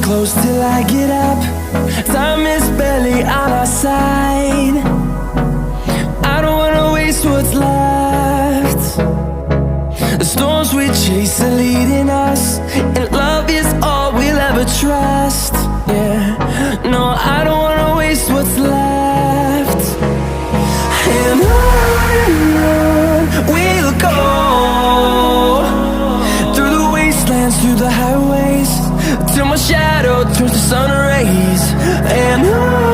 close till I get up. Time is barely on our side. I don't wanna waste what's left. The storms we chase are leading us, and love is all we'll ever trust. Yeah, no, I don't wanna waste what's left. And on we'll go, through the wastelands, through the highways, till my shadow turns to sun rays. And on